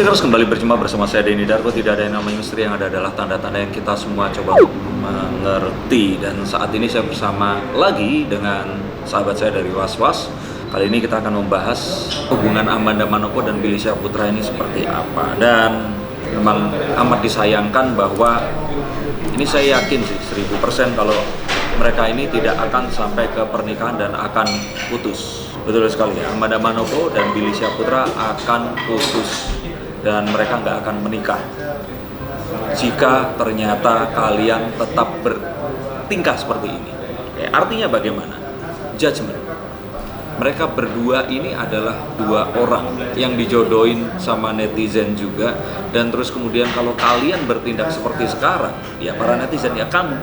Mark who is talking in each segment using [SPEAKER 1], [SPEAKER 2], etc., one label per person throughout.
[SPEAKER 1] Musikers kembali berjumpa bersama saya Denny Darko. Tidak ada yang namanya misteri, yang ada adalah tanda-tanda yang kita semua coba mengerti. Dan saat ini saya bersama lagi dengan sahabat saya dari Was-Was. Kali ini kita akan membahas hubungan Amanda Manopo dan Billy Syahputra ini seperti apa. Dan memang amat disayangkan bahwa ini saya yakin sih 1000% kalau mereka ini tidak akan sampai ke pernikahan dan akan putus. Betul sekali ya, Amanda Manopo dan Billy Syahputra akan putus dan mereka nggak akan menikah jika ternyata kalian tetap bertingkah seperti ini. Artinya bagaimana? Judgment. Mereka berdua ini adalah dua orang yang dijodohin sama netizen juga. Dan terus kemudian kalau kalian bertindak seperti sekarang, ya para netizen, ya kamu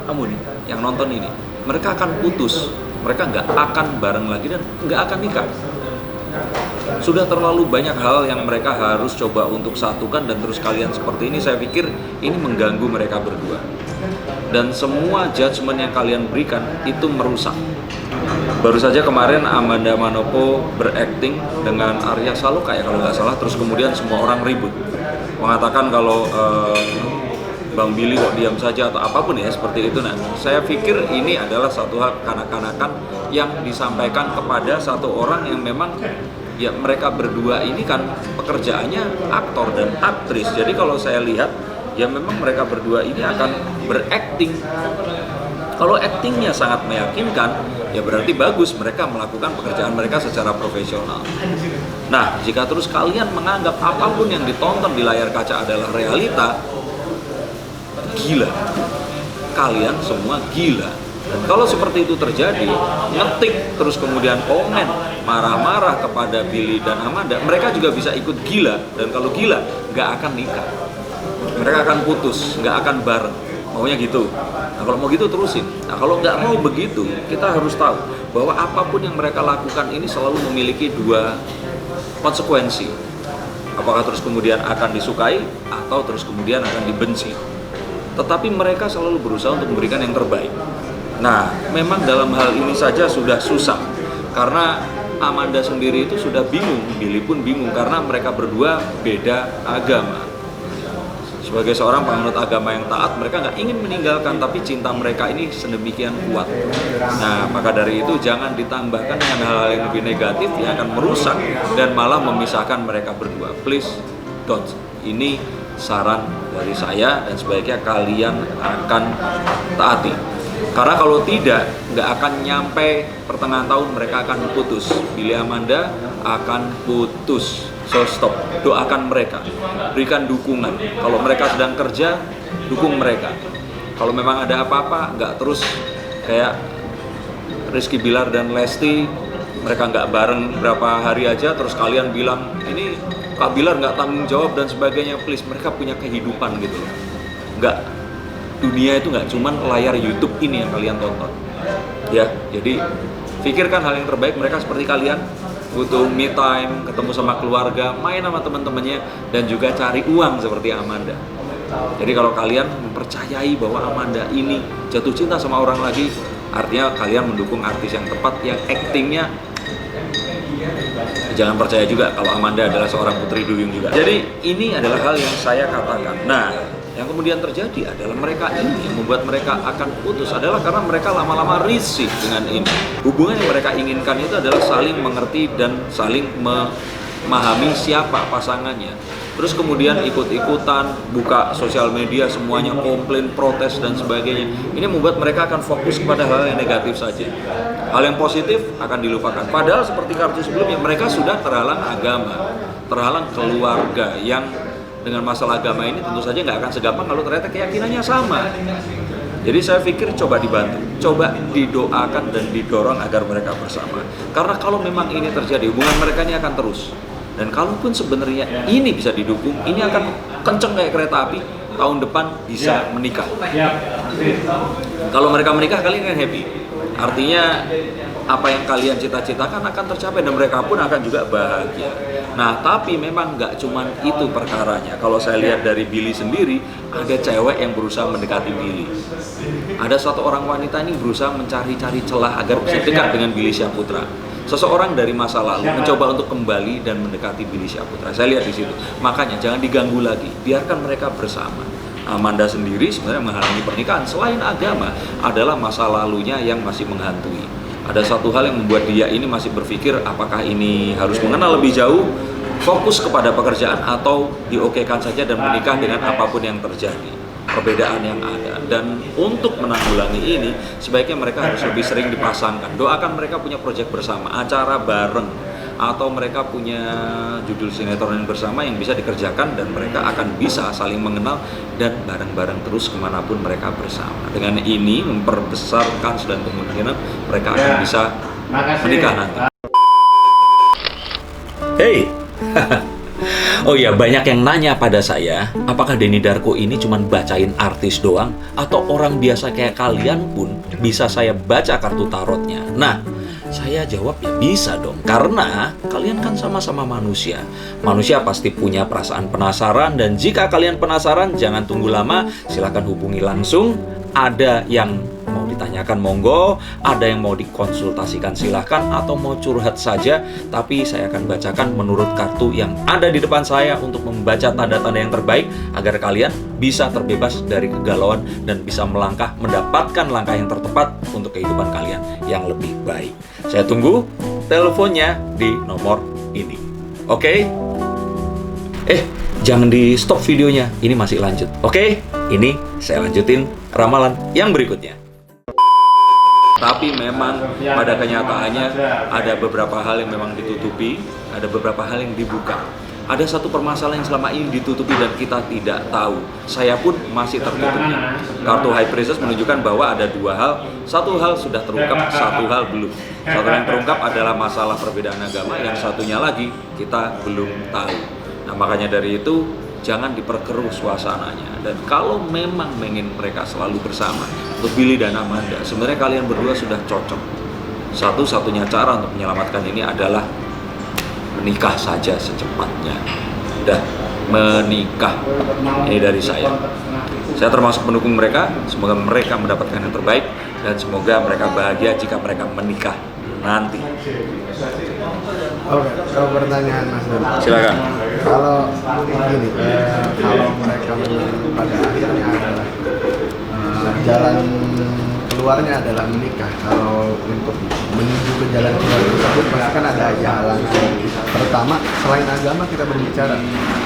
[SPEAKER 1] nih yang nonton ini, mereka akan putus. Mereka nggak akan bareng lagi dan nggak akan nikah. Sudah terlalu banyak hal yang mereka harus coba untuk satukan, dan terus kalian seperti ini, saya pikir ini mengganggu mereka berdua. Dan semua judgement yang kalian berikan itu merusak. Baru saja kemarin Amanda Manopo berakting dengan Arya Saloka ya kalau nggak salah, terus kemudian semua orang ribut mengatakan kalau Bang Billy kok diam saja atau apapun ya seperti itu. Nah, saya pikir ini adalah satu hal kanak-kanakan yang disampaikan kepada satu orang yang memang ya mereka berdua ini kan pekerjaannya aktor dan aktris. Jadi kalau saya lihat ya memang mereka berdua ini akan berakting. Kalau aktingnya sangat meyakinkan, ya berarti bagus, mereka melakukan pekerjaan mereka secara profesional. Nah, jika terus kalian menganggap apapun yang ditonton di layar kaca adalah realita, gila. Kalian semua gila. Dan kalau seperti itu terjadi, ngetik terus kemudian komen marah-marah kepada Billy dan Amanda, mereka juga bisa ikut gila. Dan kalau gila, nggak akan nikah. Mereka akan putus, nggak akan bareng. Maunya gitu. Nah kalau mau gitu terusin. Nah kalau nggak mau begitu, kita harus tahu bahwa apapun yang mereka lakukan ini selalu memiliki dua konsekuensi. Apakah terus kemudian akan disukai atau terus kemudian akan dibenci. Tetapi mereka selalu berusaha untuk memberikan yang terbaik. Nah, memang dalam hal ini saja sudah susah. Karena Amanda sendiri itu sudah bingung, Billy pun bingung karena mereka berdua beda agama. Sebagai seorang penganut agama yang taat, mereka nggak ingin meninggalkan, tapi cinta mereka ini sedemikian kuat. Nah, maka dari itu jangan ditambahkan dengan hal-hal yang lebih negatif yang akan merusak dan malah memisahkan mereka berdua. Please don't. Ini saran dari saya dan sebaiknya kalian akan taati. Karena kalau tidak, nggak akan nyampe pertengahan tahun mereka akan putus. Billy Amanda akan putus. So stop, doakan mereka, berikan dukungan. Kalau mereka sedang kerja, dukung mereka. Kalau memang ada apa-apa, nggak terus kayak Rizky Bilar dan Lesti, mereka nggak bareng berapa hari aja, terus kalian bilang, ini Kak Bilar nggak tanggung jawab dan sebagainya. Please, mereka punya kehidupan gitu loh. Nggak, dunia itu nggak cuman layar YouTube ini yang kalian tonton. Ya, jadi pikirkan hal yang terbaik. Mereka seperti kalian, butuh me time, ketemu sama keluarga, main sama teman-temannya, dan juga cari uang seperti Amanda. Jadi kalau kalian mempercayai bahwa Amanda ini jatuh cinta sama orang lagi, artinya kalian mendukung artis yang tepat, yang aktingnya. Jangan percaya juga kalau Amanda adalah seorang putri duyung juga. Jadi ini adalah hal yang saya katakan. Nah, yang kemudian terjadi adalah mereka ini yang membuat mereka akan putus adalah karena mereka lama-lama risih dengan ini. Hubungan yang mereka inginkan itu adalah saling mengerti dan saling memahami siapa pasangannya. Terus kemudian ikut-ikutan, buka sosial media, semuanya komplain, protes, dan sebagainya. Ini membuat mereka akan fokus kepada hal yang negatif saja. Hal yang positif akan dilupakan. Padahal seperti kartu sebelumnya, mereka sudah terhalang agama, terhalang keluarga yang dengan masalah agama ini tentu saja nggak akan segampang kalau ternyata keyakinannya sama. Jadi saya pikir coba dibantu, coba didoakan dan didorong agar mereka bersama. Karena kalau memang ini terjadi, hubungan mereka ini akan terus. Dan kalaupun sebenarnya ini bisa didukung, ini akan kenceng kayak kereta api, tahun depan bisa menikah. Kalau mereka menikah, kalian akan happy. Artinya apa yang kalian cita-citakan akan tercapai dan mereka pun akan juga bahagia. Nah, tapi memang nggak cuman itu perkaranya. Kalau saya lihat dari Billy sendiri, ada cewek yang berusaha mendekati Billy. Ada satu orang wanita ini berusaha mencari-cari celah agar bisa dekat dengan Billy Syahputra. Seseorang dari masa lalu mencoba untuk kembali dan mendekati Billy Syahputra. Saya lihat di situ. Makanya jangan diganggu lagi, biarkan mereka bersama. Amanda sendiri sebenarnya menghalangi pernikahan selain agama adalah masa lalunya yang masih menghantui. Ada satu hal yang membuat dia ini masih berpikir apakah ini harus mengenal lebih jauh, fokus kepada pekerjaan, atau diokekan saja dan menikah dengan apapun yang terjadi. Perbedaan yang ada, dan untuk menanggulangi ini sebaiknya mereka harus lebih sering dipasangkan. Doakan mereka punya proyek bersama, acara bareng, atau mereka punya judul sinetron yang bersama yang bisa dikerjakan, dan mereka akan bisa saling mengenal dan bareng-bareng terus kemanapun mereka bersama. Dengan ini memperbesar kans dan kemungkinan mereka akan bisa menikah nanti. Hey. Oh iya, banyak yang nanya pada saya, apakah Denny Darko ini cuma bacain artis doang, atau orang biasa kayak kalian pun bisa saya baca kartu tarotnya? Nah, saya jawab ya bisa dong, karena kalian kan sama-sama manusia. Manusia pasti punya perasaan penasaran, dan jika kalian penasaran, jangan tunggu lama, silakan hubungi langsung. Ada yang mau ditanyakan monggo, ada yang mau dikonsultasikan silahkan, atau mau curhat saja, tapi saya akan bacakan menurut kartu yang ada di depan saya untuk membaca tanda-tanda yang terbaik agar kalian bisa terbebas dari kegalauan dan bisa melangkah mendapatkan langkah yang tertepat untuk kehidupan kalian yang lebih baik. Saya tunggu teleponnya di nomor ini. Oke? Jangan di stop videonya, ini masih lanjut. Oke? Ini saya lanjutin ramalan yang berikutnya. Tapi memang pada kenyataannya ada beberapa hal yang memang ditutupi, ada beberapa hal yang dibuka. Ada satu permasalahan yang selama ini ditutupi dan kita tidak tahu. Saya pun masih tertutupi. Kartu High Priestess menunjukkan bahwa ada dua hal. Satu hal sudah terungkap, satu hal belum. Satu yang terungkap adalah masalah perbedaan agama, yang satunya lagi kita belum tahu. Nah, makanya dari itu jangan diperkeruh suasananya. Dan kalau memang ingin mereka selalu bersama, untuk Billy dan Amanda, sebenarnya kalian berdua sudah cocok. Satu-satunya cara untuk menyelamatkan ini adalah menikah saja secepatnya. Udah, menikah. Ini dari saya. Saya termasuk pendukung mereka. Semoga mereka mendapatkan yang terbaik, dan semoga mereka bahagia jika mereka menikah nanti.
[SPEAKER 2] Oke, kalau pertanyaan Mas Don.
[SPEAKER 1] Silakan.
[SPEAKER 2] Kalau gini, kalau mereka pada akhirnya adalah jalan keluarnya adalah menikah. Kalau untuk menuju ke jalan keluar tersebut pasti kan ada aja halangan. Pertama, selain agama kita berbicara.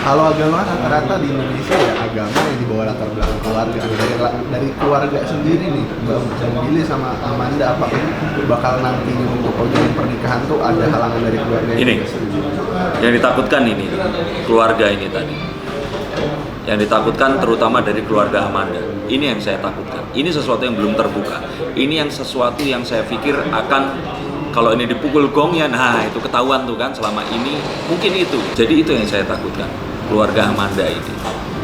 [SPEAKER 2] Kalau agama rata-rata di Indonesia ya agama yang dibawa latar belakang keluarga. Dari keluarga sendiri nih, Mbak Billy sama Amanda, apakah bakal nantinya untuk perjalanan pernikahan tuh ada halangan dari keluarga
[SPEAKER 1] ini yang ditakutkan, ini keluarga ini tadi yang ditakutkan, terutama dari keluarga Amanda. Ini yang saya takutkan. Ini sesuatu yang belum terbuka. Ini yang sesuatu yang saya pikir akan, kalau ini dipukul gongnya, nah itu ketahuan tuh kan selama ini. Mungkin itu. Jadi itu yang saya takutkan, keluarga Amanda ini.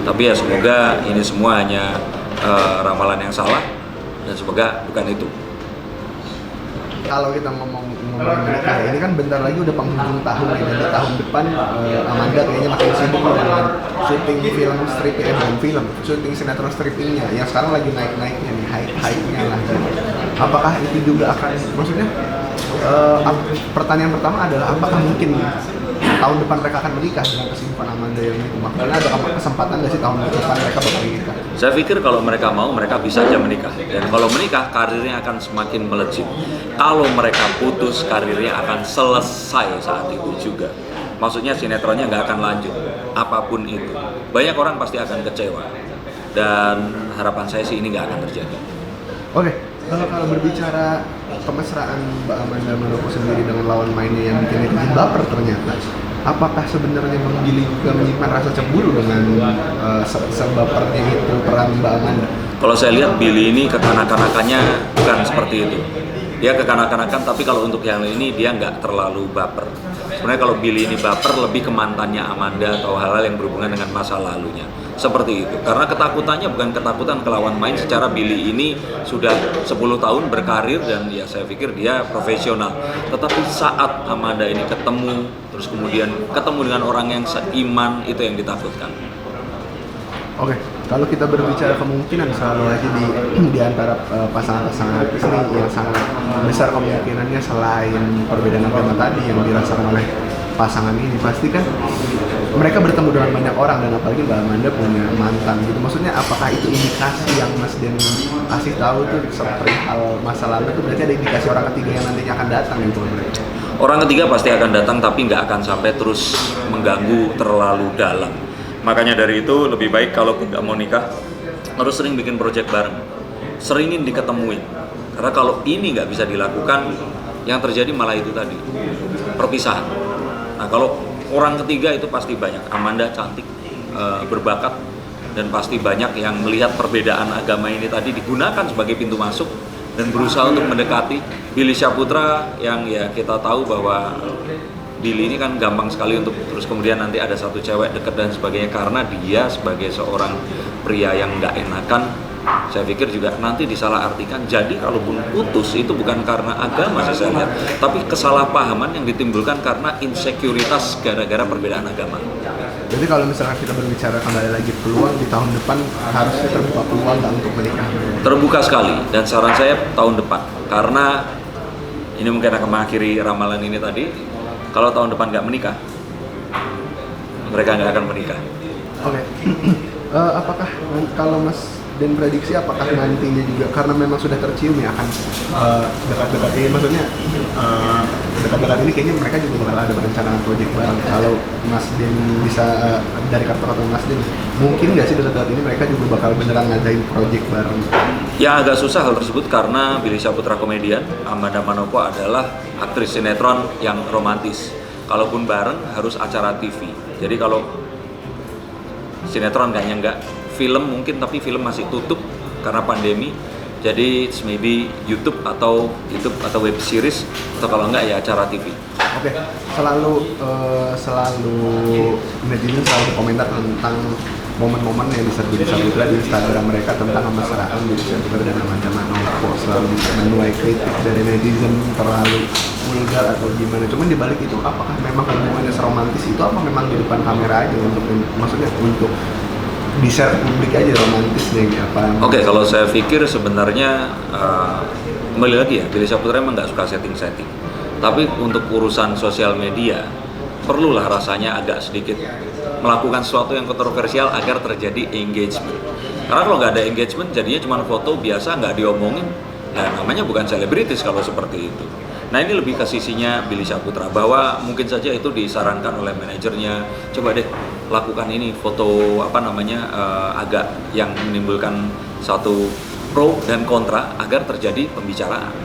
[SPEAKER 1] Tapi ya semoga ini semua hanya ramalan yang salah, dan semoga bukan itu.
[SPEAKER 2] Kalau kita ngomong menikah, ini kan bentar lagi udah penghujung tahun nih, dan di tahun depan Amanda kayaknya makin sibuk dengan syuting film stripping, syuting sinetron strippingnya yang sekarang lagi naik-naiknya nih, hype-nya lah. Apakah itu juga akan, maksudnya pertanyaan pertama adalah apakah mungkin tahun depan mereka akan menikah dengan kesibukan Amanda yang itu? Makanya ada kesempatan nggak sih tahun depan mereka bakal menikah?
[SPEAKER 1] Saya pikir kalau mereka mau, mereka bisa aja menikah. Dan kalau menikah, karirnya akan semakin melejit. Kalau mereka putus, karirnya akan selesai saat itu juga. Maksudnya sinetronnya nggak akan lanjut, apapun itu. Banyak orang pasti akan kecewa. Dan harapan saya sih ini nggak akan terjadi.
[SPEAKER 2] Oke, kalau berbicara kemesraan Mbak Amanda Manopo sendiri dengan lawan mainnya yang bikin netizen baper ternyata, apakah sebenarnya Bang Billy juga menyimpan rasa cemburu dengan sebapernya itu peran Mbak Amanda?
[SPEAKER 1] Kalau saya lihat Billy ini kekanak-kanakannya bukan seperti itu. Dia kekanak-kanakan, tapi kalau untuk yang ini dia nggak terlalu baper. Sebenarnya kalau Billy ini baper lebih ke mantannya Amanda atau hal-hal yang berhubungan dengan masa lalunya. Seperti itu. Karena ketakutannya bukan ketakutan ke lawan main. Secara Billy ini sudah 10 tahun berkarir dan ya saya pikir dia profesional. Tetapi saat Amanda ini ketemu, terus kemudian ketemu dengan orang yang seiman, itu yang ditakutkan.
[SPEAKER 2] Oke. Kalau kita berbicara kemungkinan selalu aja di antara pasangan-pasangan artis ini yang sangat besar kemungkinannya selain perbedaan agama tadi yang dirasakan oleh pasangan ini, pasti kan mereka bertemu dengan banyak orang, dan apalagi Mbak Amanda punya mantan gitu. Maksudnya apakah itu indikasi yang Mas Den kasih tahu tuh seperti hal masa lalu itu, berarti ada indikasi orang ketiga yang nantinya akan datang gitu mereka?
[SPEAKER 1] Orang ketiga pasti akan datang, tapi nggak akan sampai terus mengganggu terlalu dalam. Makanya dari itu lebih baik kalau nggak mau nikah harus sering bikin project bareng, seringin diketemuin. Karena kalau ini nggak bisa dilakukan, yang terjadi malah itu tadi, perpisahan. Nah kalau orang ketiga itu pasti banyak. Amanda cantik, berbakat, dan pasti banyak yang melihat perbedaan agama ini tadi digunakan sebagai pintu masuk dan berusaha untuk mendekati. Billy Syahputra yang ya kita tahu bahwa Billy ini kan gampang sekali untuk terus kemudian nanti ada satu cewek deket dan sebagainya, karena dia sebagai seorang pria yang nggak enakan, saya pikir juga nanti disalahartikan. Jadi kalaupun putus itu bukan karena agama saya lihat, tapi kesalahpahaman yang ditimbulkan karena insekuritas gara-gara perbedaan agama.
[SPEAKER 2] Jadi kalau misalkan kita berbicara kembali lagi peluang di tahun depan, harusnya terbuka peluang nggak untuk menikah?
[SPEAKER 1] Terbuka sekali, dan saran saya tahun depan, karena ini mungkin akan mengakhiri ramalan ini tadi. Kalau tahun depan nggak menikah, mereka nggak akan menikah.
[SPEAKER 2] Oke. Apakah kalau Mas Den prediksi apakah nantinya juga, karena memang sudah tercium ya akan dekat-dekat ini, maksudnya dekat-dekat ini kayaknya mereka juga bakal ada perencanaan proyek bareng. Kalau Mas Den bisa dari kata-kata Mas Den, mungkin nggak sih dekat-dekat ini mereka juga bakal beneran ngadain proyek bareng?
[SPEAKER 1] Ya agak susah hal tersebut karena Billy Syahputra komedian, Amanda Manopo adalah aktris sinetron yang romantis. Kalaupun bareng harus acara TV. Jadi kalau sinetron kayaknya enggak, film mungkin, tapi film masih tutup karena pandemi. Jadi maybe YouTube atau web series, atau kalau enggak ya acara TV.
[SPEAKER 2] Oke, selalu netizen selalu komentar tentang momen-momen yang Billy Syahputra di Instagram mereka tentang kemesraan Billy Syahputra dan Amanda Manopo, selalu menuai kritik dari netizen terlalu vulgar atau gimana. Cuman dibalik itu, apakah memang hubungannya seromantis itu, apa memang di depan kamera aja untuk maksudnya untuk di-share publik aja romantisnya gitu apa?
[SPEAKER 1] Oke, kalau saya pikir sebenarnya kembali lagi ya, Billy Syahputra emang nggak suka setting-setting. Tapi untuk urusan sosial media, perlulah rasanya agak sedikit melakukan sesuatu yang kontroversial agar terjadi engagement. Karena kalau nggak ada engagement, jadinya cuma foto biasa, nggak diomongin, ya namanya bukan selebritis kalau seperti itu. Nah ini lebih ke sisinya Billy Syahputra, bahwa mungkin saja itu disarankan oleh manajernya, coba deh lakukan ini foto agak yang menimbulkan satu pro dan kontra agar terjadi pembicaraan.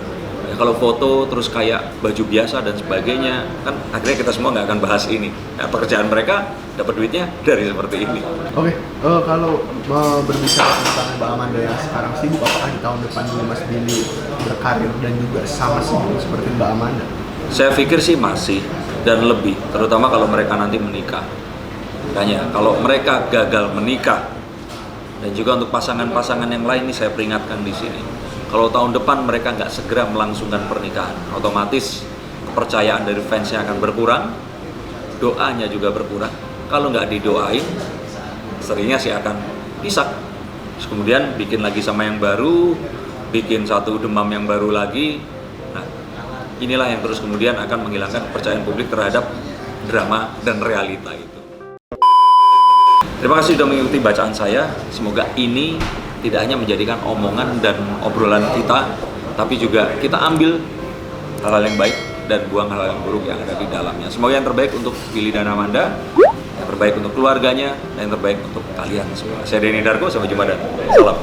[SPEAKER 1] Ya, kalau foto terus kayak baju biasa dan sebagainya, kan akhirnya kita semua nggak akan bahas ini. Nah, pekerjaan mereka dapat duitnya dari seperti ini.
[SPEAKER 2] Oke, kalau berbicara tentang Mbak Amanda yang sekarang sibuk, apakah di tahun depan juga Mas Billy berkarir dan juga sama sibuk seperti Mbak Amanda?
[SPEAKER 1] Saya pikir sih masih, dan lebih, terutama kalau mereka nanti menikah. Makanya kalau mereka gagal menikah, dan juga untuk pasangan-pasangan yang lain ini saya peringatkan di sini. Kalau tahun depan mereka nggak segera melangsungkan pernikahan, otomatis kepercayaan dari fansnya akan berkurang, doanya juga berkurang. Kalau nggak didoain, seringnya sih akan pisah. Terus kemudian bikin lagi sama yang baru, bikin satu demam yang baru lagi. Nah, inilah yang terus kemudian akan menghilangkan kepercayaan publik terhadap drama dan realita itu. Terima kasih sudah mengikuti bacaan saya. Semoga ini tidak hanya menjadikan omongan dan obrolan kita, tapi juga kita ambil hal-hal yang baik dan buang hal-hal yang buruk yang ada di dalamnya. Semoga yang terbaik untuk Billy dan Amanda, yang terbaik untuk keluarganya, dan yang terbaik untuk kalian semua. Saya Denny Darko, sampai jumpa dan salam.